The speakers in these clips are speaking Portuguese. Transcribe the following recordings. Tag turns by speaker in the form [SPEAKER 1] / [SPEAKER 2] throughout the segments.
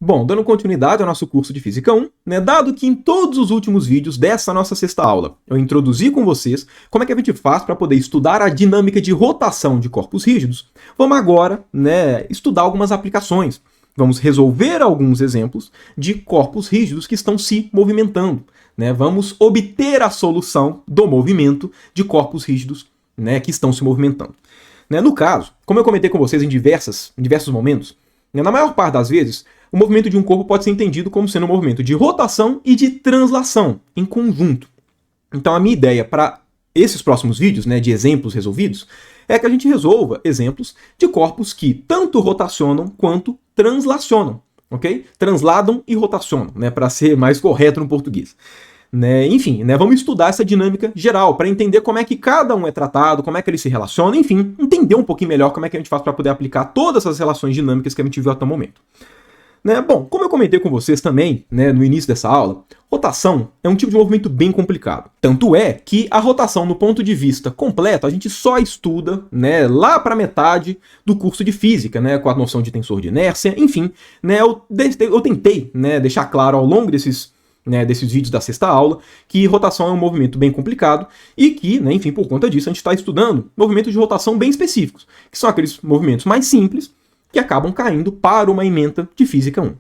[SPEAKER 1] Bom, dando continuidade ao nosso curso de Física 1, né, dado que em todos os últimos vídeos dessa nossa sexta aula eu introduzi com vocês como é que a gente faz para poder estudar a dinâmica de rotação de corpos rígidos, vamos agora, né, estudar algumas aplicações. Vamos resolver alguns exemplos de corpos rígidos que estão se movimentando. Né? Vamos obter a solução do movimento de corpos rígidos, né, que estão se movimentando. Né? No caso, como eu comentei com vocês em diversos momentos, né, na maior parte das vezes, o movimento de um corpo pode ser entendido como sendo um movimento de rotação e de translação em conjunto. Então a minha ideia para esses próximos vídeos, né, de exemplos resolvidos, é que a gente resolva exemplos de corpos que tanto rotacionam quanto translacionam, ok? Transladam e rotacionam, né, para ser mais correto no português. Né, enfim, né, vamos estudar essa dinâmica geral para entender como é que cada um é tratado, como é que ele se relaciona, enfim, entender um pouquinho melhor como é que a gente faz para poder aplicar todas essas relações dinâmicas que a gente viu até o momento. Né, bom, como eu comentei com vocês também, né, no início dessa aula, rotação é um tipo de movimento bem complicado. Tanto é que a rotação, no ponto de vista completo, a gente só estuda, né, lá para metade do curso de física, né, com a noção de tensor de inércia, enfim, né, eu tentei, né, deixar claro ao longo desses vídeos da sexta aula, que rotação é um movimento bem complicado e que, né, enfim, por conta disso, a gente está estudando movimentos de rotação bem específicos, que são aqueles movimentos mais simples que acabam caindo para uma ementa de Física 1.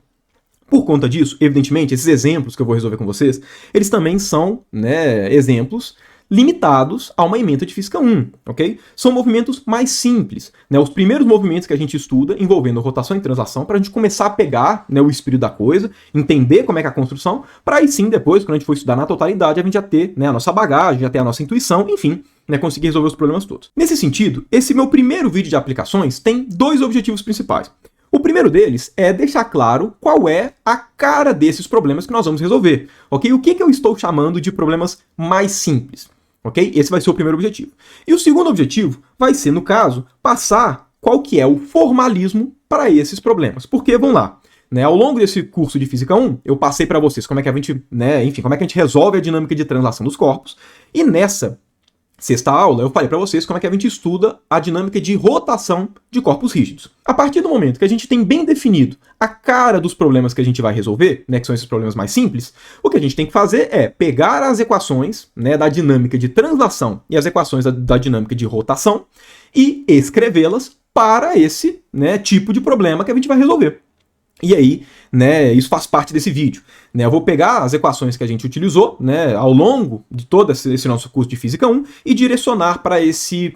[SPEAKER 1] Por conta disso, evidentemente, esses exemplos que eu vou resolver com vocês, eles também são, né, exemplos limitados a uma ementa de Física 1, ok? São movimentos mais simples, né? Os primeiros movimentos que a gente estuda envolvendo rotação e translação para a gente começar a pegar, né, o espírito da coisa, entender como é que é a construção, para aí sim, depois, quando a gente for estudar na totalidade, a gente já ter, né, a nossa bagagem, já ter a nossa intuição, enfim, né, conseguir resolver os problemas todos. Nesse sentido, esse meu primeiro vídeo de aplicações tem dois objetivos principais. O primeiro deles é deixar claro qual é a cara desses problemas que nós vamos resolver, ok? O que eu estou chamando de problemas mais simples, ok? Esse vai ser o primeiro objetivo. E o segundo objetivo vai ser, no caso, passar qual que é o formalismo para esses problemas. Porque, vamos lá, né, ao longo desse curso de Física 1, eu passei para vocês como é que a gente, né, enfim, como é que a gente resolve a dinâmica de translação dos corpos, e nessa sexta aula, eu falei para vocês como é que a gente estuda a dinâmica de rotação de corpos rígidos. A partir do momento que a gente tem bem definido a cara dos problemas que a gente vai resolver, né, que são esses problemas mais simples, o que a gente tem que fazer é pegar as equações, né, da dinâmica de translação e as equações da dinâmica de rotação e escrevê-las para esse, né, tipo de problema que a gente vai resolver. E aí, né, isso faz parte desse vídeo. Né, eu vou pegar as equações que a gente utilizou, né, ao longo de todo esse nosso curso de Física 1 e direcionar para esse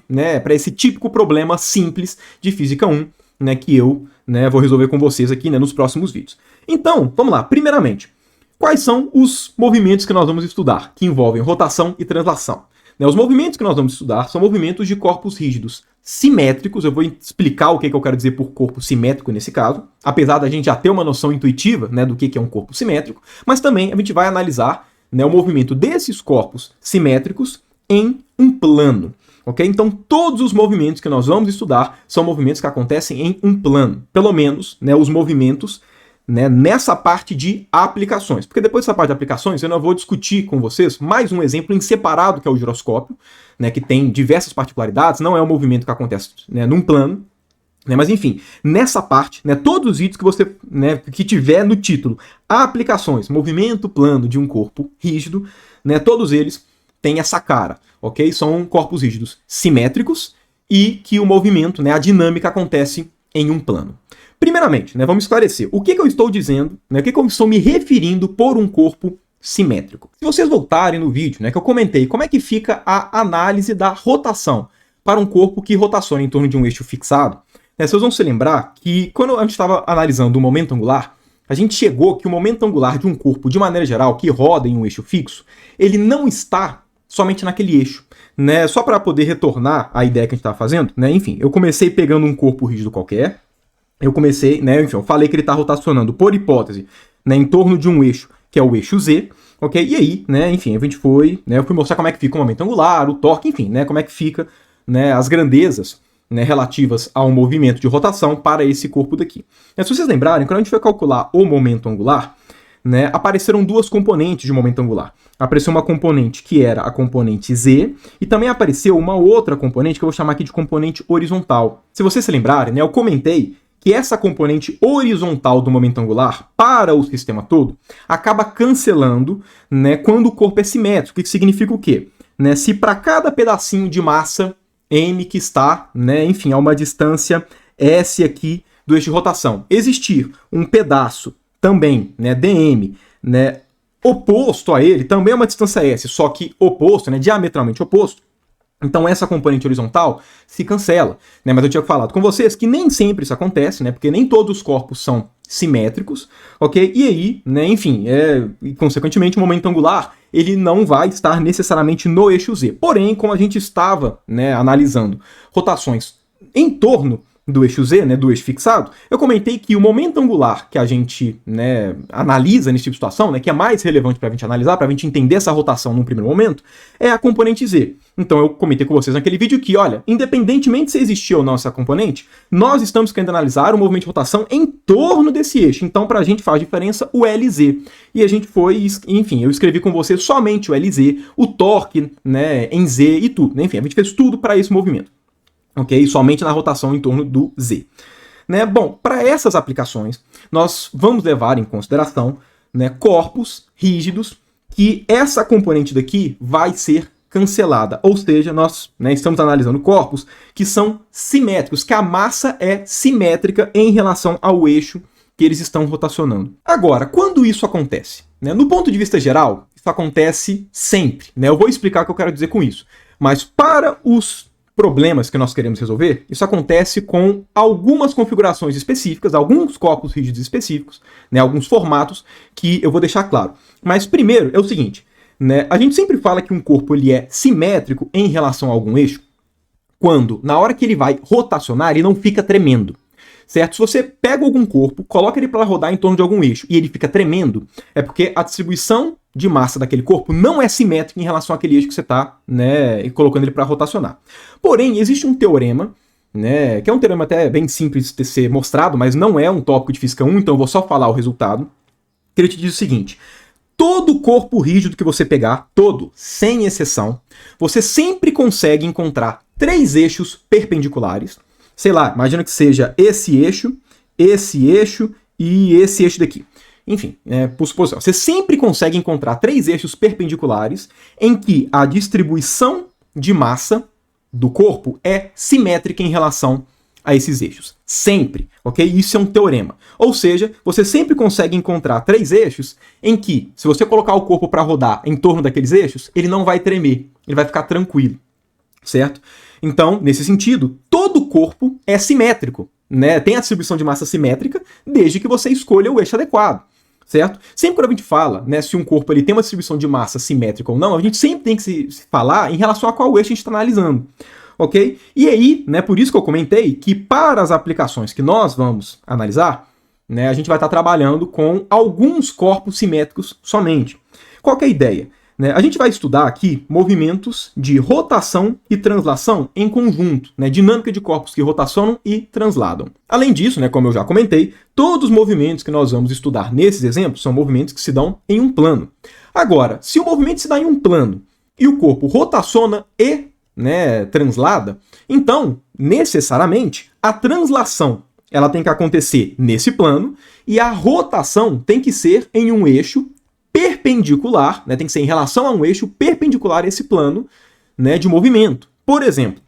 [SPEAKER 1] típico problema simples de Física 1, né, que eu, né, vou resolver com vocês aqui, né, nos próximos vídeos. Então, vamos lá. Primeiramente, quais são os movimentos que nós vamos estudar, que envolvem rotação e translação? Né, os movimentos que nós vamos estudar são movimentos de corpos rígidos simétricos. Eu vou explicar o que eu quero dizer por corpo simétrico nesse caso, apesar da gente já ter uma noção intuitiva, né, do que é um corpo simétrico, mas também a gente vai analisar, né, o movimento desses corpos simétricos em um plano. Okay? Então todos os movimentos que nós vamos estudar são movimentos que acontecem em um plano, pelo menos, né, os movimentos, né, nessa parte de aplicações. Porque depois dessa parte de aplicações, eu não vou discutir com vocês mais um exemplo em separado, que é o giroscópio, né, que tem diversas particularidades, não é um movimento que acontece, né, num plano, né, mas enfim, nessa parte, né, todos os vídeos que você, né, que tiver no título aplicações, movimento plano de um corpo rígido, né, todos eles têm essa cara, ok? São corpos rígidos simétricos e que o movimento, né, a dinâmica acontece em um plano. Primeiramente, né, vamos esclarecer o que eu estou dizendo, né, o que eu estou me referindo por um corpo simétrico. Se vocês voltarem no vídeo, né, que eu comentei como é que fica a análise da rotação para um corpo que rotaciona em torno de um eixo fixado, né, vocês vão se lembrar que quando a gente estava analisando o momento angular, a gente chegou que o momento angular de um corpo, de maneira geral, que roda em um eixo fixo, ele não está somente naquele eixo. Né, só para poder retornar à ideia que a gente estava fazendo, né, enfim, eu comecei pegando um corpo rígido qualquer, eu falei que ele está rotacionando, por hipótese, né, em torno de um eixo, que é o eixo Z, ok? E aí, né, enfim, eu fui mostrar como é que fica o momento angular, o torque, enfim, né, como é que fica, né, as grandezas, né, relativas ao movimento de rotação para esse corpo daqui. Se vocês lembrarem, quando a gente foi calcular o momento angular, né, apareceram duas componentes de momento angular. Apareceu uma componente que era a componente Z, e também apareceu uma outra componente que eu vou chamar aqui de componente horizontal. Se vocês se lembrarem, né, eu comentei que essa componente horizontal do momento angular para o sistema todo acaba cancelando, né, quando o corpo é simétrico. O que significa o quê? Né, se para cada pedacinho de massa m que está, né, enfim, a uma distância s aqui do eixo de rotação, existir um pedaço também, né, dm, né, oposto a ele, também é uma distância s, só que oposto, né, diametralmente oposto, então essa componente horizontal se cancela, né? Mas eu tinha falado com vocês que nem sempre isso acontece, né? Porque nem todos os corpos são simétricos, ok? E aí, né, enfim, consequentemente o momento angular ele não vai estar necessariamente no eixo z. Porém, como a gente estava, né, analisando rotações em torno do eixo z, né, do eixo fixado, eu comentei que o momento angular que a gente, né, analisa nesse tipo de situação, né, que é mais relevante para a gente analisar, para a gente entender essa rotação num primeiro momento, é a componente z. Então eu comentei com vocês naquele vídeo que, olha, independentemente se existir ou não essa componente, nós estamos querendo analisar o movimento de rotação em torno desse eixo. Então para a gente faz diferença o Lz. E a gente foi, enfim, eu escrevi com vocês somente o Lz, o torque, né, em z e tudo. Enfim, a gente fez tudo para esse movimento. Ok? Somente na rotação em torno do z. Né? Bom, para essas aplicações, nós vamos levar em consideração, né, corpos rígidos que essa componente daqui vai ser cancelada. Ou seja, nós, né, estamos analisando corpos que são simétricos, que a massa é simétrica em relação ao eixo que eles estão rotacionando. Agora, quando isso acontece? Né? No ponto de vista geral, isso acontece sempre. Né? Eu vou explicar o que eu quero dizer com isso. Mas para os problemas que nós queremos resolver, isso acontece com algumas configurações específicas, alguns corpos rígidos específicos, né, alguns formatos que eu vou deixar claro. Mas primeiro é o seguinte, né, a gente sempre fala que um corpo ele é simétrico em relação a algum eixo quando, na hora que ele vai rotacionar, ele não fica tremendo. Certo? Se você pega algum corpo, coloca ele para rodar em torno de algum eixo e ele fica tremendo, é porque a distribuição de massa daquele corpo não é simétrica em relação àquele eixo que você está, né, colocando ele para rotacionar. Porém, existe um teorema, né, que é um teorema até bem simples de ser mostrado, mas não é um tópico de Física 1, então eu vou só falar o resultado, que ele te diz o seguinte: todo corpo rígido que você pegar, todo, sem exceção, você sempre consegue encontrar 3 eixos perpendiculares. Sei lá, imagina que seja esse eixo e esse eixo daqui. Enfim, por suposição, você sempre consegue encontrar 3 eixos perpendiculares em que a distribuição de massa do corpo é simétrica em relação a esses eixos. Sempre, ok? Isso é um teorema. Ou seja, você sempre consegue encontrar 3 eixos em que, se você colocar o corpo para rodar em torno daqueles eixos, ele não vai tremer, ele vai ficar tranquilo, certo? Então, nesse sentido, todo corpo é simétrico, né? Tem a distribuição de massa simétrica, desde que você escolha o eixo adequado, certo? Sempre quando a gente fala, né, se um corpo ele tem uma distribuição de massa simétrica ou não, a gente sempre tem que se falar em relação a qual eixo a gente está analisando, ok? E aí, né, por isso que eu comentei que para as aplicações que nós vamos analisar, né, a gente vai estar trabalhando com alguns corpos simétricos somente. Qual que é a ideia? Né, a gente vai estudar aqui movimentos de rotação e translação em conjunto, né, dinâmica de corpos que rotacionam e transladam. Além disso, né, como eu já comentei, todos os movimentos que nós vamos estudar nesses exemplos são movimentos que se dão em um plano. Agora, se o movimento se dá em um plano e o corpo rotaciona e, né, translada, então, necessariamente, a translação ela tem que acontecer nesse plano e a rotação tem que ser em um eixo perpendicular, né, tem que ser em relação a um eixo perpendicular a esse plano, né, de movimento. Por exemplo,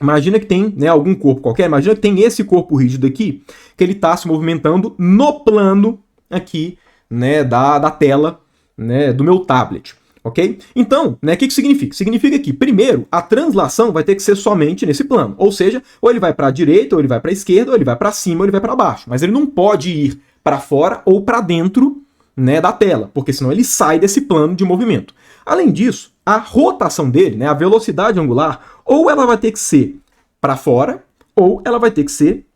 [SPEAKER 1] imagina que tem, né, algum corpo qualquer, imagina que tem esse corpo rígido aqui, que ele está se movimentando no plano aqui, né, da tela, né, do meu tablet. Ok? Então, né, o que significa? Significa que, primeiro, a translação vai ter que ser somente nesse plano. Ou seja, ou ele vai para a direita, ou ele vai para a esquerda, ou ele vai para cima, ou ele vai para baixo. Mas ele não pode ir para fora ou para dentro, né, da tela, porque senão ele sai desse plano de movimento. Além disso, a rotação dele, né, a velocidade angular, ou ela vai ter que ser para fora, ou ela vai ter que ser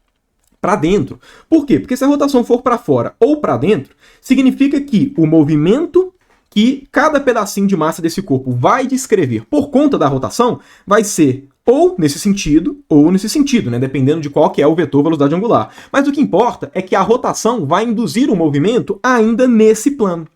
[SPEAKER 1] para dentro. Por quê? Porque se a rotação for para fora ou para dentro, significa que o movimento que cada pedacinho de massa desse corpo vai descrever por conta da rotação vai ser ou nesse sentido, né? Dependendo de qual que é o vetor velocidade angular. Mas o que importa é que a rotação vai induzir o movimento ainda nesse plano.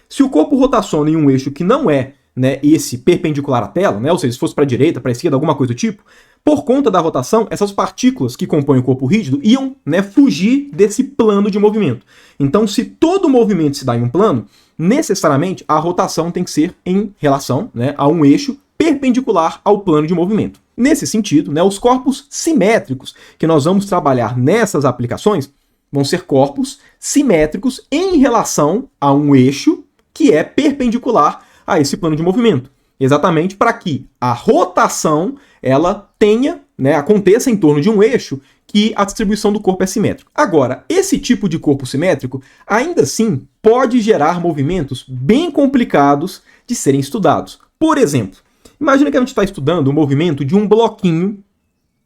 [SPEAKER 1] Se o corpo rotaciona em um eixo que não é, né, esse perpendicular à tela, né? Ou seja, se fosse para a direita, para a esquerda, alguma coisa do tipo, Por conta da rotação, essas partículas que compõem o corpo rígido iam, né, fugir desse plano de movimento. Então, se todo movimento se dá em um plano, necessariamente a rotação tem que ser em relação, né, a um eixo perpendicular ao plano de movimento. Nesse sentido, né, os corpos simétricos que nós vamos trabalhar nessas aplicações vão ser corpos simétricos em relação a um eixo que é perpendicular a esse plano de movimento. Exatamente para que a rotação ela tenha, né, aconteça em torno de um eixo que a distribuição do corpo é simétrica. Agora, esse tipo de corpo simétrico ainda assim pode gerar movimentos bem complicados de serem estudados. Por exemplo, imagina que a gente está estudando o movimento de um bloquinho,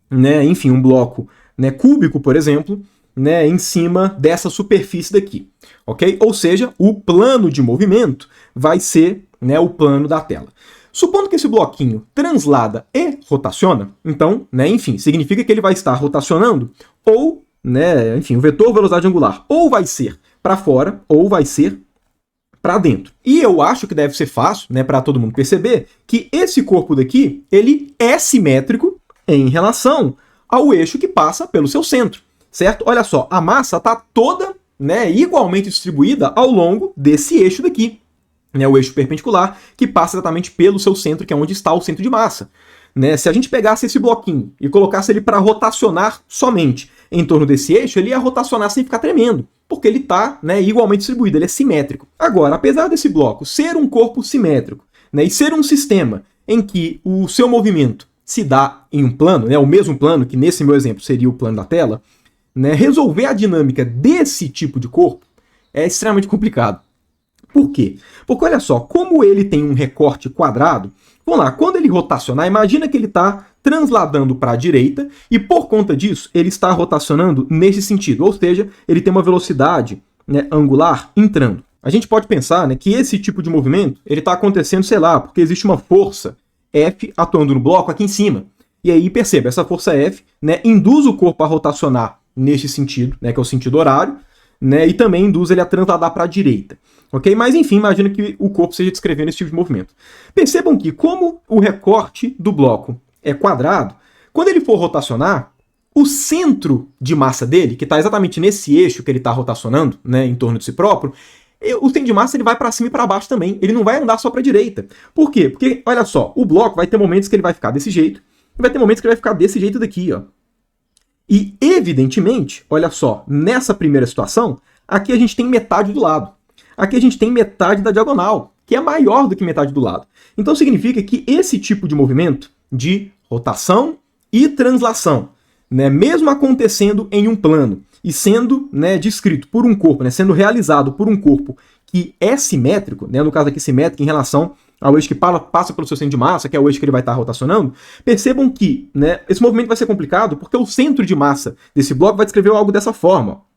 [SPEAKER 1] né, enfim, um bloco, né, cúbico, por exemplo, né, em cima dessa superfície daqui, ok? Ou seja, o plano de movimento vai ser, né, o plano da tela. Supondo que esse bloquinho translada e rotaciona, então, né, enfim, significa que ele vai estar rotacionando ou, né, enfim, o vetor velocidade angular ou vai ser para fora ou vai ser para dentro. E eu acho que deve ser fácil, né, para todo mundo perceber que esse corpo daqui, ele é simétrico em relação ao eixo que passa pelo seu centro, certo? Olha só, a massa está toda, né, igualmente distribuída ao longo desse eixo daqui. Né, o eixo perpendicular, que passa exatamente pelo seu centro, que é onde está o centro de massa. Né, se a gente pegasse esse bloquinho e colocasse ele para rotacionar somente em torno desse eixo, ele ia rotacionar sem ficar tremendo, porque ele está, né, igualmente distribuído, ele é simétrico. Agora, apesar desse bloco ser um corpo simétrico, né, e ser um sistema em que o seu movimento se dá em um plano, né, o mesmo plano que nesse meu exemplo seria o plano da tela, né, resolver a dinâmica desse tipo de corpo é extremamente complicado. Por quê? Porque olha só, como ele tem um recorte quadrado, vamos lá, quando ele rotacionar, imagina que ele está transladando para a direita e por conta disso ele está rotacionando nesse sentido, ou seja, ele tem uma velocidade, né, angular entrando. A gente pode pensar, né, que esse tipo de movimento ele está acontecendo, sei lá, porque existe uma força F atuando no bloco aqui em cima. E aí perceba, essa força F, né, induz o corpo a rotacionar neste sentido, né, que é o sentido horário, né, e também induz ele a transladar para a direita. Ok? Mas enfim, imagina que o corpo seja descrevendo esse tipo de movimento. Percebam que, como o recorte do bloco é quadrado, quando ele for rotacionar, o centro de massa dele, que está exatamente nesse eixo que ele está rotacionando, né, em torno de si próprio, o centro de massa ele vai para cima e para baixo também. Ele não vai andar só para a direita. Por quê? Porque, olha só, o bloco vai ter momentos que ele vai ficar desse jeito, e vai ter momentos que ele vai ficar desse jeito daqui, ó. E, evidentemente, olha só, nessa primeira situação, aqui a gente tem metade do lado. Aqui a gente tem metade da diagonal, que é maior do que metade do lado. Então significa que esse tipo de movimento de rotação e translação, né, mesmo acontecendo em um plano e sendo, né, descrito por um corpo, né, sendo realizado por um corpo que é simétrico, né, no caso aqui simétrico em relação ao eixo que passa pelo seu centro de massa, que é o eixo que ele vai estar rotacionando, percebam que, né, esse movimento vai ser complicado porque o centro de massa desse bloco vai descrever algo dessa forma.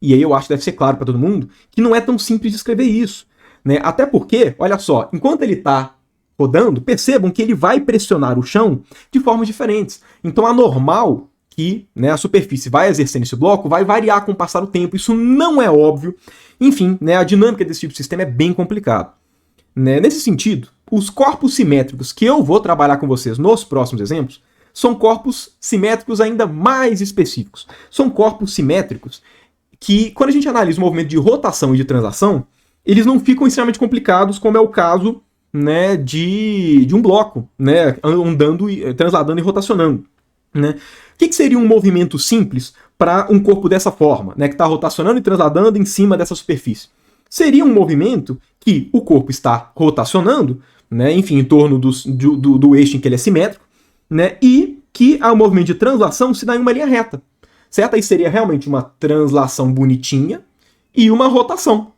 [SPEAKER 1] E aí eu acho que deve ser claro para todo mundo que não é tão simples de escrever isso. Né? Até porque, olha só, enquanto ele está rodando, percebam que ele vai pressionar o chão de formas diferentes. Então a normal que, né, a superfície vai exercer nesse bloco vai variar com o passar do tempo. Isso não é óbvio. Enfim, né, a dinâmica desse tipo de sistema é bem complicado. Né? Nesse sentido, os corpos simétricos que eu vou trabalhar com vocês nos próximos exemplos são corpos simétricos ainda mais específicos. São corpos simétricos que, quando a gente analisa o movimento de rotação e de translação, eles não ficam extremamente complicados, como é o caso, né, de um bloco, né, andando, transladando e rotacionando. Né? O que seria um movimento simples para um corpo dessa forma, né, que está rotacionando e transladando em cima dessa superfície? Seria um movimento que o corpo está rotacionando, né, enfim, em torno do eixo em que ele é simétrico, né, e que o movimento de translação se dá em uma linha reta. Certo? Aí seria realmente uma translação bonitinha e uma rotação.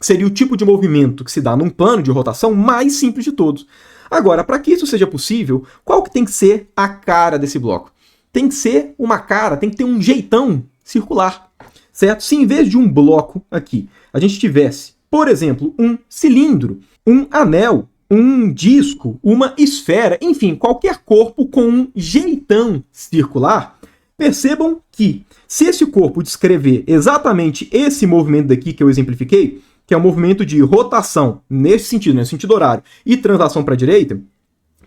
[SPEAKER 1] Seria o tipo de movimento que se dá num plano de rotação mais simples de todos. Agora, para que isso seja possível, qual que tem que ser a cara desse bloco? Tem que ser uma cara, tem que ter um jeitão circular. Certo? Se em vez de um bloco aqui, a gente tivesse, por exemplo, um cilindro, um anel, um disco, uma esfera, enfim, qualquer corpo com um jeitão circular, percebam que, se esse corpo descrever exatamente esse movimento daqui que eu exemplifiquei, que é o movimento de rotação nesse sentido, no sentido horário, e translação para a direita,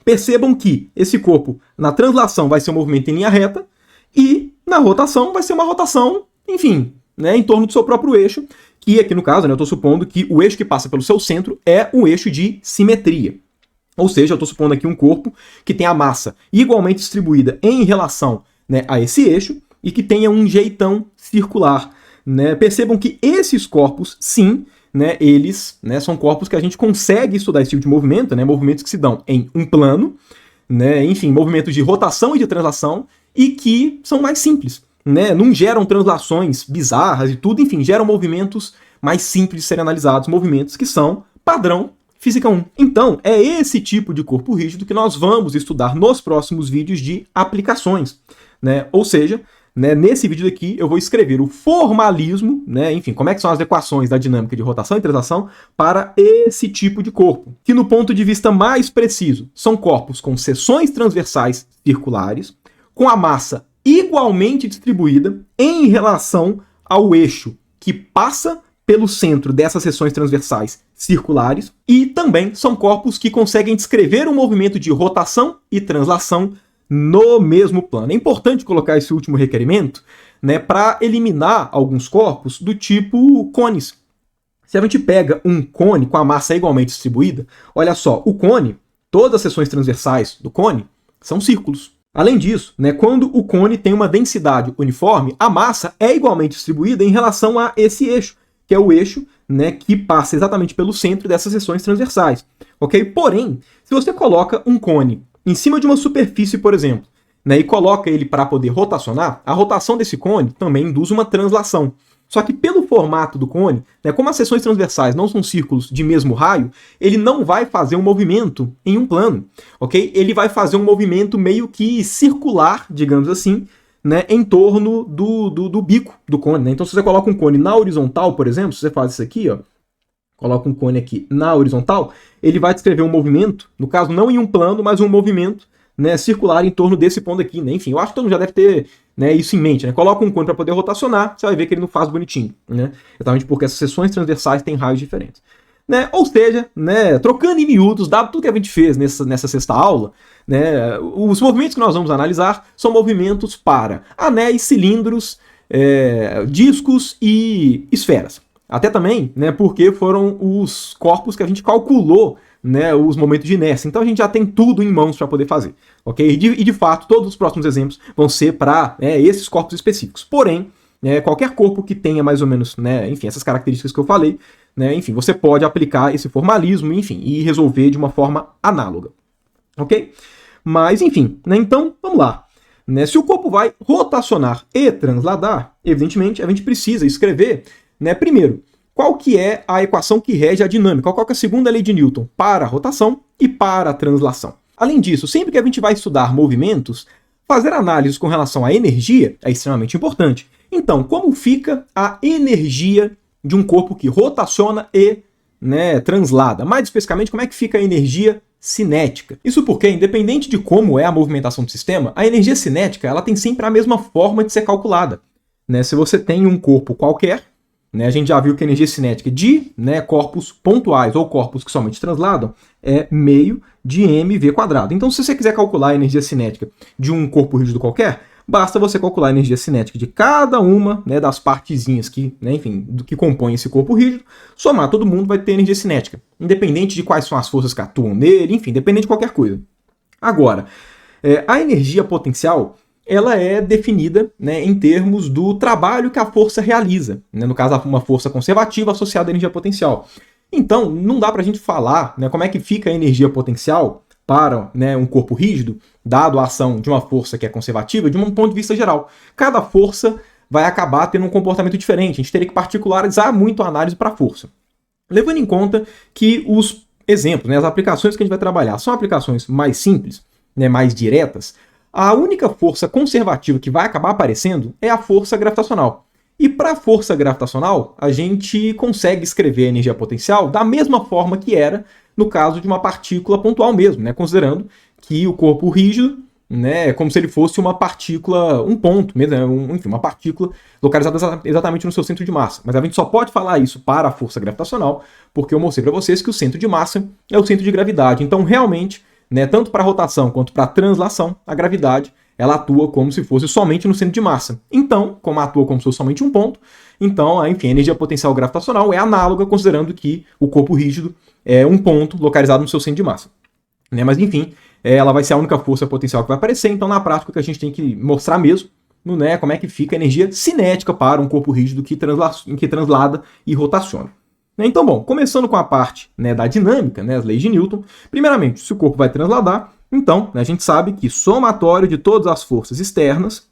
[SPEAKER 1] Percebam que esse corpo, na translação, vai ser um movimento em linha reta, e na rotação vai ser uma rotação, enfim, né, em torno do seu próprio eixo, que aqui no caso, né, eu estou supondo que o eixo que passa pelo seu centro é um eixo de simetria. Ou seja, eu estou supondo aqui um corpo que tem a massa igualmente distribuída em relação, né, a esse eixo e que tenha um jeitão circular. Né? Percebam que esses corpos, sim, né, eles, né, são corpos que a gente consegue estudar esse tipo de movimento, né, movimentos que se dão em um plano, né, enfim, movimentos de rotação e de translação, e que são mais simples. Né, não geram translações bizarras e tudo, enfim, geram movimentos mais simples de serem analisados, movimentos que são padrão Física 1. Então, é esse tipo de corpo rígido que nós vamos estudar nos próximos vídeos de aplicações. Né? Ou seja, né, nesse vídeo daqui eu vou escrever o formalismo, né, enfim, como é que são as equações da dinâmica de rotação e translação para esse tipo de corpo, que no ponto de vista mais preciso são corpos com seções transversais circulares, com a massa igualmente distribuída em relação ao eixo que passa pelo centro dessas seções transversais circulares, e também são corpos que conseguem descrever um movimento de rotação e translação no mesmo plano. É importante colocar esse último requerimento, né, para eliminar alguns corpos do tipo cones. Se a gente pega um cone com a massa igualmente distribuída, olha só, o cone, todas as seções transversais do cone são círculos. Além disso, né, quando o cone tem uma densidade uniforme, a massa é igualmente distribuída em relação a esse eixo, que é o eixo, né, que passa exatamente pelo centro dessas seções transversais. Ok? Porém, se você coloca um cone em cima de uma superfície, por exemplo, né, e coloca ele para poder rotacionar, a rotação desse cone também induz uma translação. Só que pelo formato do cone, né, como as seções transversais não são círculos de mesmo raio, ele não vai fazer um movimento em um plano, ok? Ele vai fazer um movimento meio que circular, digamos assim, né, em torno do bico do cone. Né? Então se você coloca um cone na horizontal, por exemplo, se você faz isso aqui, ó, coloca um cone aqui na horizontal, ele vai descrever um movimento, no caso não em um plano, mas um movimento, né, circular em torno desse ponto aqui. Né? Enfim, eu acho que todo mundo já deve ter, né, isso em mente. Né? Coloca um cone para poder rotacionar, você vai ver que ele não faz bonitinho. Né? Exatamente porque essas seções transversais têm raios diferentes. Né? Ou seja, né, trocando em miúdos, dado tudo que a gente fez nessa sexta aula, né, os movimentos que nós vamos analisar são movimentos para anéis, cilindros, discos e esferas. Até também, né, porque foram os corpos que a gente calculou, né, os momentos de inércia. Então a gente já tem tudo em mãos para poder fazer. Okay? E de fato, todos os próximos exemplos vão ser para, né, esses corpos específicos. Porém, qualquer corpo que tenha mais ou menos, né, enfim, essas características que eu falei, né, enfim, você pode aplicar esse formalismo, enfim, e resolver de uma forma análoga. Ok? Mas, enfim, né, então, vamos lá. Né, se o corpo vai rotacionar e transladar, evidentemente, a gente precisa escrever, né, primeiro, qual que é a equação que rege a dinâmica, qual que é a segunda lei de Newton para a rotação e para a translação. Além disso, sempre que a gente vai estudar movimentos, fazer análises com relação à energia é extremamente importante. Então, como fica a energia de um corpo que rotaciona e, né, translada? Mais especificamente, como é que fica a energia cinética? Isso porque, independente de como é a movimentação do sistema, a energia cinética ela tem sempre a mesma forma de ser calculada. Né? Se você tem um corpo qualquer, né, a gente já viu que a energia cinética de, né, corpos pontuais ou corpos que somente transladam é meio de mv². Então, se você quiser calcular a energia cinética de um corpo rígido qualquer, basta você calcular a energia cinética de cada uma, né, das partezinhas que, né, enfim, do que compõe esse corpo rígido, somar todo mundo vai ter energia cinética, independente de quais são as forças que atuam nele, enfim, independente de qualquer coisa. Agora, a energia potencial ela é definida, né, em termos do trabalho que a força realiza, né, no caso uma força conservativa associada à energia potencial. Então, não dá para a gente falar, né, como é que fica a energia potencial para, né, um corpo rígido, dado a ação de uma força que é conservativa, de um ponto de vista geral. Cada força vai acabar tendo um comportamento diferente, a gente teria que particularizar muito a análise para a força. Levando em conta que os exemplos, né, as aplicações que a gente vai trabalhar são aplicações mais simples, né, mais diretas, a única força conservativa que vai acabar aparecendo é a força gravitacional. E para a força gravitacional, a gente consegue escrever a energia potencial da mesma forma que era no caso de uma partícula pontual mesmo, né? Considerando que o corpo rígido, né, é como se ele fosse uma partícula, um ponto mesmo, enfim, uma partícula localizada exatamente no seu centro de massa. Mas a gente só pode falar isso para a força gravitacional, porque eu mostrei para vocês que o centro de massa é o centro de gravidade. Então, realmente, né, tanto para rotação quanto para translação, a gravidade ela atua como se fosse somente no centro de massa. Então, como atua como se fosse somente um ponto, então, enfim, a energia potencial gravitacional é análoga, considerando que o corpo rígido é um ponto localizado no seu centro de massa. Né? Mas, enfim, ela vai ser a única força potencial que vai aparecer, então, na prática, o que a gente tem que mostrar mesmo, né, como é que fica a energia cinética para um corpo rígido que translada e rotaciona. Então, bom, começando com a parte, né, da dinâmica, né, as leis de Newton, primeiramente, se o corpo vai transladar, então, né, a gente sabe que somatório de todas as forças externas,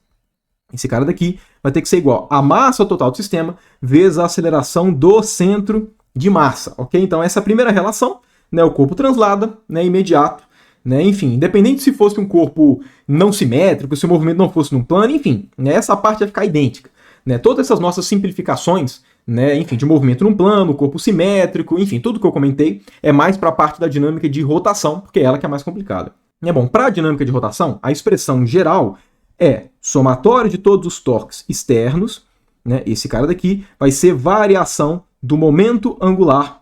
[SPEAKER 1] esse cara daqui, vai ter que ser igual a massa total do sistema vezes a aceleração do centro de massa, ok? Então, essa é a primeira relação, né, o corpo translada, né, imediato, né, enfim, independente se fosse um corpo não simétrico, se o movimento não fosse num plano, enfim, né, essa parte vai ficar idêntica. Né, todas essas nossas simplificações, né, enfim, de movimento num plano, corpo simétrico, enfim, tudo que eu comentei é mais para a parte da dinâmica de rotação, porque é ela que é mais complicada. Bom, para a dinâmica de rotação, a expressão geral é somatório de todos os torques externos, né, esse cara daqui vai ser variação do momento angular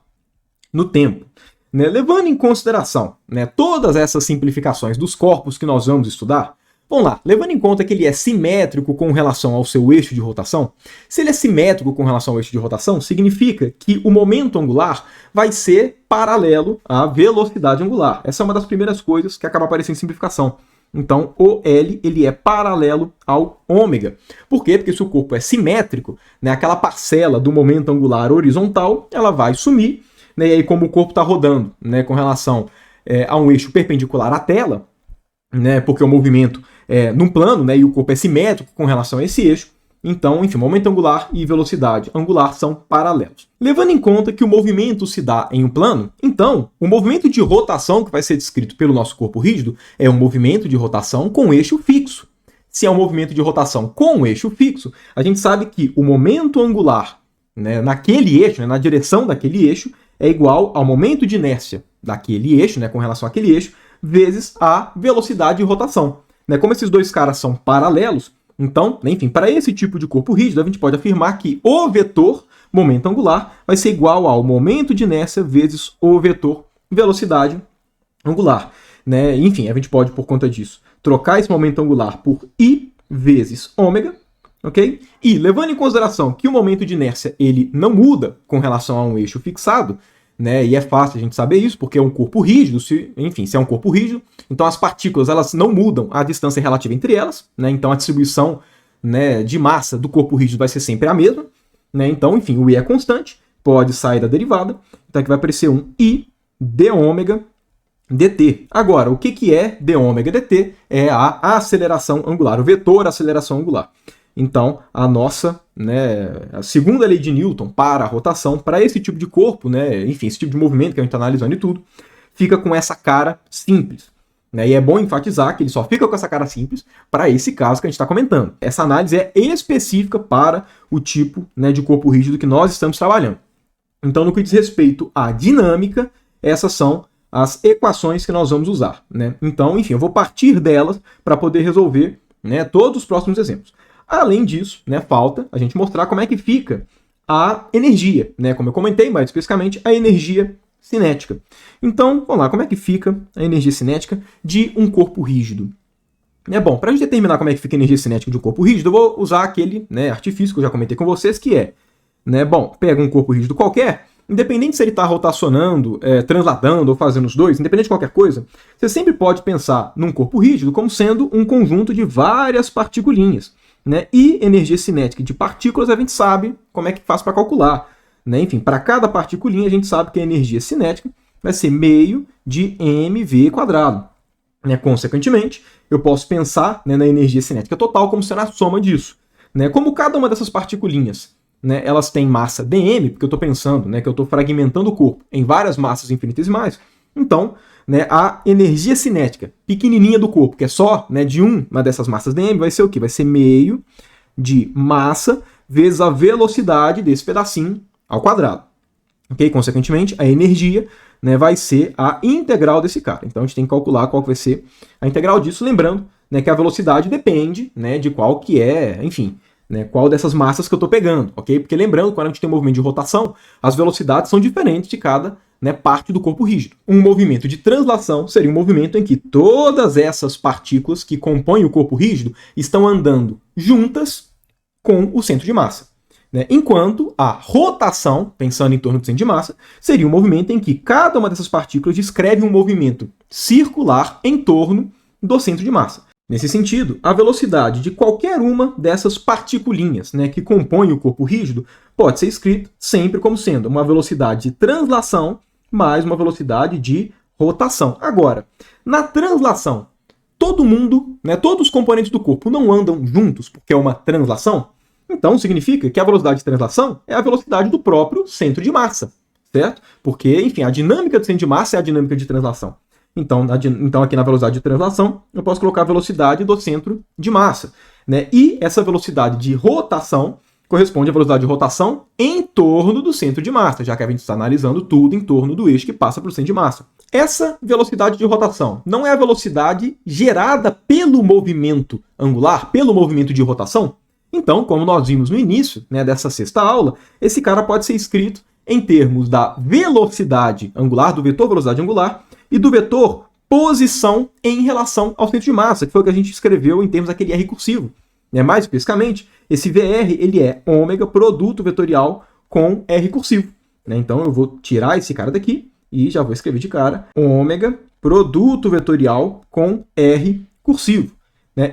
[SPEAKER 1] no tempo. Né, levando em consideração, né, todas essas simplificações dos corpos que nós vamos estudar, vamos lá, levando em conta que ele é simétrico com relação ao seu eixo de rotação, se ele é simétrico com relação ao eixo de rotação, significa que o momento angular vai ser paralelo à velocidade angular. Essa é uma das primeiras coisas que acaba aparecendo em simplificação. Então, o L ele é paralelo ao ômega. Por quê? Porque se o corpo é simétrico, né, aquela parcela do momento angular horizontal, ela vai sumir, né, e aí como o corpo está rodando, né, com relação a um eixo perpendicular à tela, né, porque o movimento num plano, né, e o corpo é simétrico com relação a esse eixo, então, enfim, momento angular e velocidade angular são paralelos. Levando em conta que o movimento se dá em um plano, então, o movimento de rotação que vai ser descrito pelo nosso corpo rígido é um movimento de rotação com eixo fixo. Se é um movimento de rotação com eixo fixo, a gente sabe que o momento angular, né, naquele eixo, né, na direção daquele eixo, é igual ao momento de inércia daquele eixo, né, com relação àquele eixo, vezes a velocidade de rotação. Né, como esses dois caras são paralelos, então, enfim, para esse tipo de corpo rígido, a gente pode afirmar que o vetor momento angular vai ser igual ao momento de inércia vezes o vetor velocidade angular. Né? Enfim, a gente pode, por conta disso, trocar esse momento angular por I vezes ômega, ok? E, levando em consideração que o momento de inércia ele não muda com relação a um eixo fixado, né? E é fácil a gente saber isso, porque é um corpo rígido, se é um corpo rígido, então as partículas elas não mudam a distância relativa entre elas, né? Então a distribuição, né, de massa do corpo rígido vai ser sempre a mesma, né? Então, enfim, o I é constante, pode sair da derivada, então aqui vai aparecer um I d ômega dt. Agora, o que é d ômega dt? É a aceleração angular, o vetor aceleração angular. Então, a nossa, né, a segunda lei de Newton para a rotação, para esse tipo de corpo, né, enfim, esse tipo de movimento que a gente está analisando e tudo, fica com essa cara simples. Né, e é bom enfatizar que ele só fica com essa cara simples para esse caso que a gente está comentando. Essa análise é específica para o tipo, né, de corpo rígido que nós estamos trabalhando. Então, no que diz respeito à dinâmica, essas são as equações que nós vamos usar. Né? Então, enfim, eu vou partir delas para poder resolver, né, todos os próximos exemplos. Além disso, né, falta a gente mostrar como é que fica a energia, né, como eu comentei, mais especificamente, a energia cinética. Então, vamos lá, como é que fica a energia cinética de um corpo rígido? Bom, para a gente determinar como é que fica a energia cinética de um corpo rígido, eu vou usar aquele, né, artifício que eu já comentei com vocês, que é, né, bom, pega um corpo rígido qualquer, independente se ele está rotacionando, transladando ou fazendo os dois, independente de qualquer coisa, você sempre pode pensar num corpo rígido como sendo um conjunto de várias particulinhas. Né? E energia cinética de partículas a gente sabe como é que faz para calcular. Né? Enfim, para cada particulinha a gente sabe que a energia cinética vai ser meio de mv². Né? Consequentemente, eu posso pensar, né, na energia cinética total como sendo a soma disso. Né? Como cada uma dessas particulinhas, né, elas têm massa dm, porque eu estou pensando, né, que eu estou fragmentando o corpo em várias massas infinitesimais, então, né, a energia cinética pequenininha do corpo, que é só, né, de uma dessas massas dm, vai ser o quê? Vai ser meio de massa vezes a velocidade desse pedacinho ao quadrado. Okay? Consequentemente, a energia, né, vai ser a integral desse cara. Então, a gente tem que calcular qual que vai ser a integral disso, lembrando, né, que a velocidade depende, né, de qual que é, enfim, né, qual dessas massas que eu estou pegando, ok? Porque lembrando, quando a gente tem um movimento de rotação, as velocidades são diferentes de cada, né, parte do corpo rígido. Um movimento de translação seria um movimento em que todas essas partículas que compõem o corpo rígido estão andando juntas com o centro de massa, né? Enquanto a rotação, pensando em torno do centro de massa, seria um movimento em que cada uma dessas partículas descreve um movimento circular em torno do centro de massa. Nesse sentido, a velocidade de qualquer uma dessas particulinhas, né, que compõem o corpo rígido pode ser escrita sempre como sendo uma velocidade de translação mais uma velocidade de rotação. Agora, na translação, todo mundo, né, todos os componentes do corpo não andam juntos porque é uma translação? Então significa que a velocidade de translação é a velocidade do próprio centro de massa, certo? Porque, enfim, a dinâmica do centro de massa é a dinâmica de translação. Então aqui na velocidade de translação, eu posso colocar a velocidade do centro de massa, né? E essa velocidade de rotação corresponde à velocidade de rotação em torno do centro de massa, já que a gente está analisando tudo em torno do eixo que passa pelo centro de massa. Essa velocidade de rotação não é a velocidade gerada pelo movimento angular, pelo movimento de rotação? Então, como nós vimos no início, né, dessa sexta aula, esse cara pode ser escrito em termos da velocidade angular, do vetor velocidade angular, e do vetor posição em relação ao centro de massa, que foi o que a gente escreveu em termos daquele R cursivo. Mais especificamente, esse VR ele é ômega produto vetorial com R cursivo. Então eu vou tirar esse cara daqui e já vou escrever de cara ômega produto vetorial com R cursivo.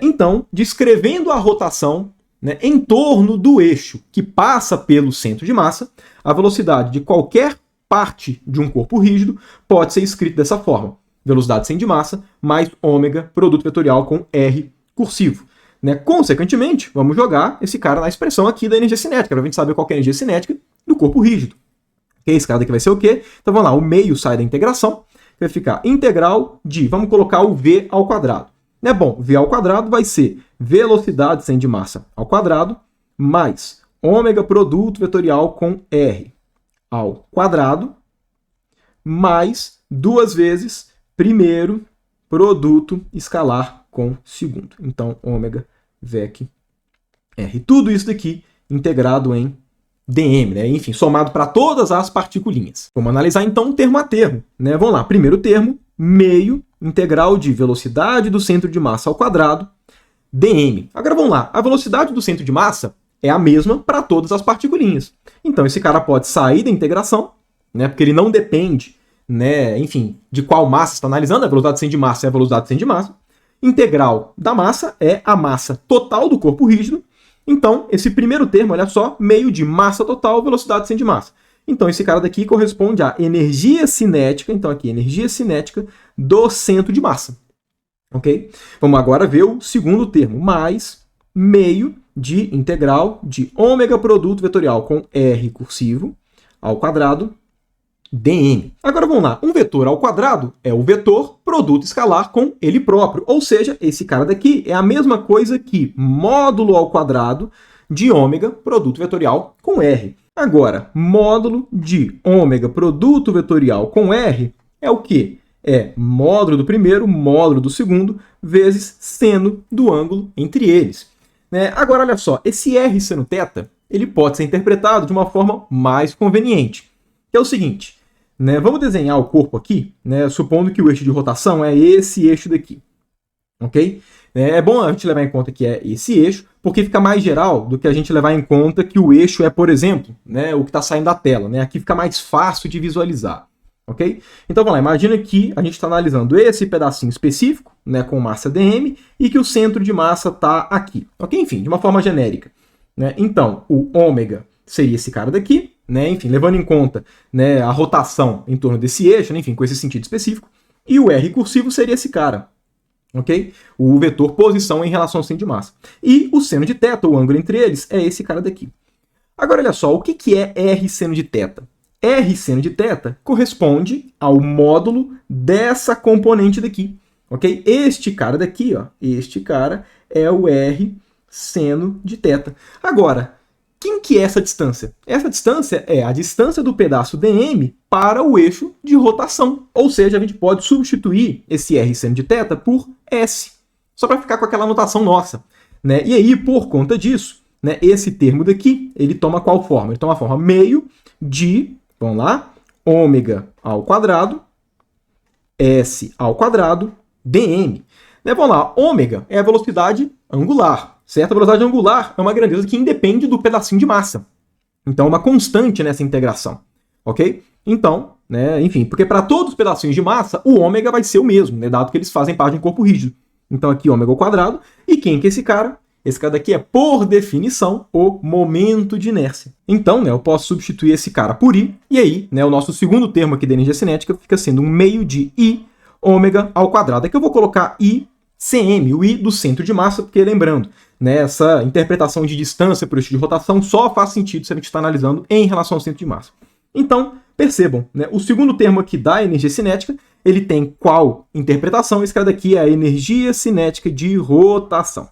[SPEAKER 1] Então, descrevendo a rotação em torno do eixo que passa pelo centro de massa, a velocidade de qualquer parte de um corpo rígido pode ser escrita dessa forma. Velocidade centro de massa mais ômega produto vetorial com R cursivo. Consequentemente, vamos jogar esse cara na expressão aqui da energia cinética, para a gente saber qual é a energia cinética do corpo rígido. Esse cara daqui vai ser o quê? Então vamos lá, o meio sai da integração, vai ficar integral de, vamos colocar o V ao quadrado. Bom, V ao quadrado vai ser velocidade centro de massa ao quadrado mais ômega produto vetorial com R ao quadrado mais 2 vezes primeiro produto escalar com segundo. Então, ômega vec R. Tudo isso daqui integrado em dm, enfim, somado para todas as particulinhas. Vamos analisar então termo a termo. Vamos lá, primeiro termo, meio integral de velocidade do centro de massa ao quadrado, dm. Agora vamos lá, a velocidade do centro de massa é a mesma para todas as particulinhas. Então esse cara pode sair da integração, porque ele não depende, enfim, de qual massa está analisando. A velocidade do centro de massa é a velocidade do centro de massa. Integral da massa é a massa total do corpo rígido. Então, esse primeiro termo, olha só, meio de massa total, velocidade do centro de massa. Então, esse cara daqui corresponde à energia cinética, então aqui, energia cinética do centro de massa. Ok? Vamos agora ver o segundo termo, mais meio de integral de ômega produto vetorial com R cursivo ao quadrado dm. Agora vamos lá, um vetor ao quadrado é o vetor produto escalar com ele próprio, ou seja, esse cara daqui é a mesma coisa que módulo ao quadrado de ômega produto vetorial com R. Agora, módulo de ômega produto vetorial com R é o quê? É módulo do primeiro, módulo do segundo, vezes seno do ângulo entre eles. Agora, olha só, esse R seno θ, ele pode ser interpretado de uma forma mais conveniente, que é o seguinte, vamos desenhar o corpo aqui, supondo que o eixo de rotação é esse eixo daqui, ok? É bom a gente levar em conta que é esse eixo, porque fica mais geral do que a gente levar em conta que o eixo é, por exemplo, o que está saindo da tela. Aqui fica mais fácil de visualizar. Ok? Então vamos lá, imagina que a gente está analisando esse pedacinho específico, com massa dm, e que o centro de massa está aqui. Ok? Enfim, de uma forma genérica. Então, o ômega seria esse cara daqui, enfim, levando em conta a rotação em torno desse eixo, enfim, com esse sentido específico, e o R cursivo seria esse cara. Ok? O vetor posição em relação ao centro de massa. E o seno de θ, o ângulo entre eles, é esse cara daqui. Agora, olha só, o que é R seno de θ? R seno de θ corresponde ao módulo dessa componente daqui, ok? Este cara daqui, ó, este cara é o R seno de θ. Agora, quem que é essa distância? Essa distância é a distância do pedaço dm para o eixo de rotação. Ou seja, a gente pode substituir esse R seno de θ por S, só para ficar com aquela notação nossa. E aí, por conta disso, esse termo daqui, ele toma qual forma? Ele toma a forma meio de, vamos lá, ômega ao quadrado, S ao quadrado, dm. Né, vamos lá, ômega é a velocidade angular, certo? A velocidade angular é uma grandeza que independe do pedacinho de massa. Então, é uma constante nessa integração, ok? Então, né, enfim, porque para todos os pedacinhos de massa, o ômega vai ser o mesmo, né, dado que eles fazem parte de um corpo rígido. Então, aqui, ômega ao quadrado. E quem que é esse cara? Esse cara daqui é, por definição, o momento de inércia. Então, né, eu posso substituir esse cara por I, e aí, né, o nosso segundo termo aqui da energia cinética fica sendo um meio de I ômega ao quadrado. Aqui eu vou colocar I cm, o I do centro de massa, porque lembrando, né, essa interpretação de distância por eixo de rotação só faz sentido se a gente está analisando em relação ao centro de massa. Então, percebam, né, o segundo termo aqui da energia cinética, ele tem qual interpretação? Esse cara daqui é a energia cinética de rotação.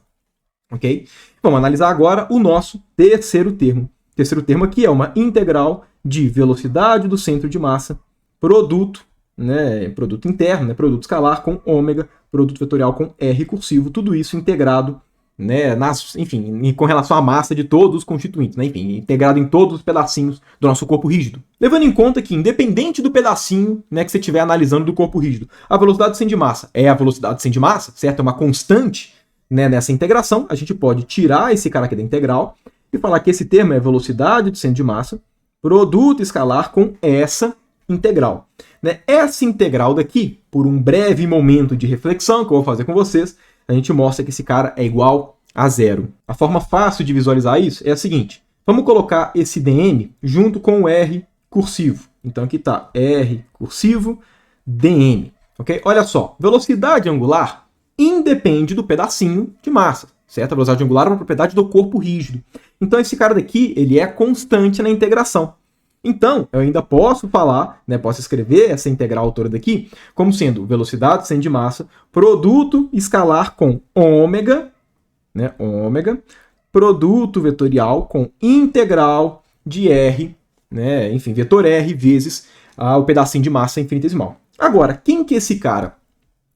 [SPEAKER 1] Ok? Vamos analisar agora o nosso terceiro termo. O terceiro termo aqui é uma integral de velocidade do centro de massa, produto, né, produto interno, né, produto escalar com ômega, produto vetorial com R cursivo, tudo isso integrado, né, enfim, com relação à massa de todos os constituintes, né, enfim, integrado em todos os pedacinhos do nosso corpo rígido. Levando em conta que, independente do pedacinho, né, que você estiver analisando do corpo rígido, a velocidade do centro de massa é a velocidade do centro de massa, certo? É uma constante, né, nessa integração. A gente pode tirar esse cara aqui da integral e falar que esse termo é velocidade do centro de massa, produto escalar com essa integral. Né? Essa integral daqui, por um breve momento de reflexão que eu vou fazer com vocês, a gente mostra que esse cara é igual a zero. A forma fácil de visualizar isso é a seguinte. Vamos colocar esse dm junto com o R cursivo. Então aqui está R cursivo dm. Okay? Olha só, velocidade angular independe do pedacinho de massa. Certo? A velocidade angular é uma propriedade do corpo rígido. Então esse cara daqui ele é constante na integração. Então, eu ainda posso falar, né, posso escrever essa integral toda daqui como sendo velocidade centro de massa, produto escalar com ômega, né, ômega, produto vetorial com integral de R, né, enfim, vetor R vezes o pedacinho de massa infinitesimal. Agora, quem que é esse cara?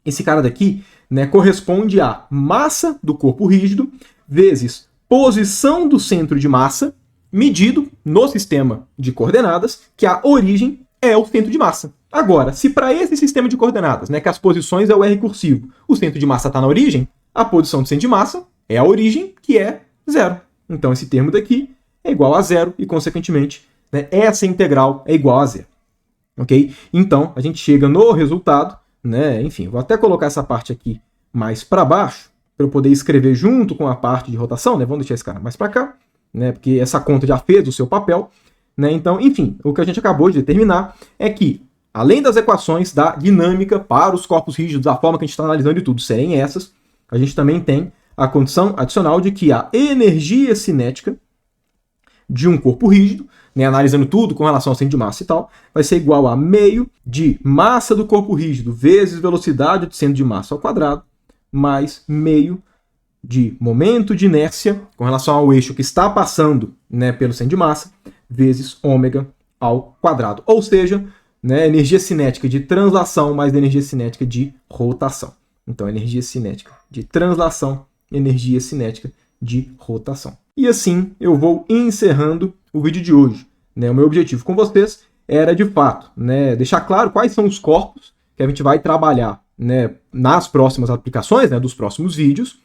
[SPEAKER 1] Esse cara daqui, né, corresponde à massa do corpo rígido vezes posição do centro de massa medido no sistema de coordenadas, que a origem é o centro de massa. Agora, se para esse sistema de coordenadas, né, que as posições é o R cursivo, o centro de massa está na origem, a posição do centro de massa é a origem, que é zero. Então, esse termo daqui é igual a zero e, consequentemente, né, essa integral é igual a zero. Ok? Então, a gente chega no resultado, né, enfim, vou até colocar essa parte aqui mais para baixo, para eu poder escrever junto com a parte de rotação, né, vamos deixar esse cara mais para cá, né, porque essa conta já fez o seu papel, né? Então, enfim, o que a gente acabou de determinar é que, além das equações da dinâmica para os corpos rígidos, da forma que a gente está analisando e tudo serem essas, a gente também tem a condição adicional de que a energia cinética de um corpo rígido, né, analisando tudo com relação ao centro de massa e tal, vai ser igual a meio de massa do corpo rígido vezes velocidade do centro de massa ao quadrado, mais meio de momento de inércia com relação ao eixo que está passando, né, pelo centro de massa, vezes ômega ao quadrado. Ou seja, né, energia cinética de translação mais energia cinética de rotação. Então, energia cinética de translação, energia cinética de rotação. E assim eu vou encerrando o vídeo de hoje. Né? O meu objetivo com vocês era, de fato, né, deixar claro quais são os corpos que a gente vai trabalhar, né, nas próximas aplicações, né, dos próximos vídeos,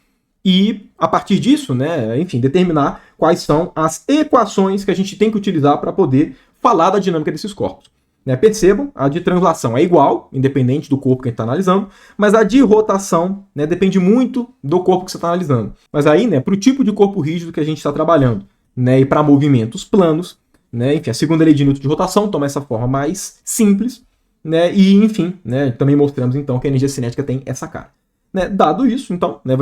[SPEAKER 1] e, a partir disso, né, enfim, determinar quais são as equações que a gente tem que utilizar para poder falar da dinâmica desses corpos. Né, percebam, a de translação é igual, independente do corpo que a gente está analisando, mas a de rotação, né, depende muito do corpo que você está analisando. Mas aí, né, para o tipo de corpo rígido que a gente está trabalhando, né, e para movimentos planos, né, enfim, a segunda lei de Newton de rotação toma essa forma mais simples, né, e, enfim, né, também mostramos então que a energia cinética tem essa cara. Né, dado isso, então, né,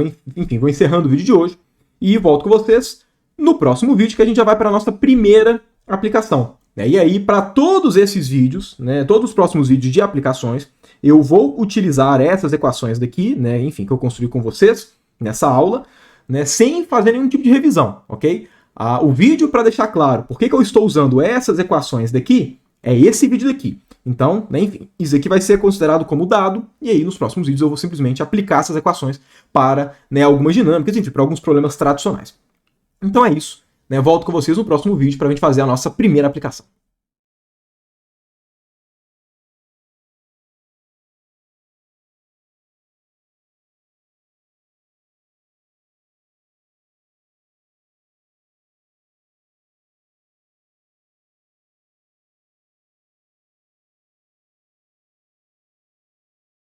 [SPEAKER 1] vou encerrando o vídeo de hoje e volto com vocês no próximo vídeo, que a gente já vai para a nossa primeira aplicação. Né, e aí, para todos esses vídeos, né, todos os próximos vídeos de aplicações, eu vou utilizar essas equações daqui, né, enfim, que eu construí com vocês nessa aula, né, sem fazer nenhum tipo de revisão, ok? O vídeo, para deixar claro por que eu estou usando essas equações daqui, é esse vídeo daqui. Então, né, enfim, isso aqui vai ser considerado como dado, e aí nos próximos vídeos eu vou simplesmente aplicar essas equações para, né, algumas dinâmicas, enfim, para alguns problemas tradicionais. Então é isso. Né, volto com vocês no próximo vídeo para a gente fazer a nossa primeira aplicação.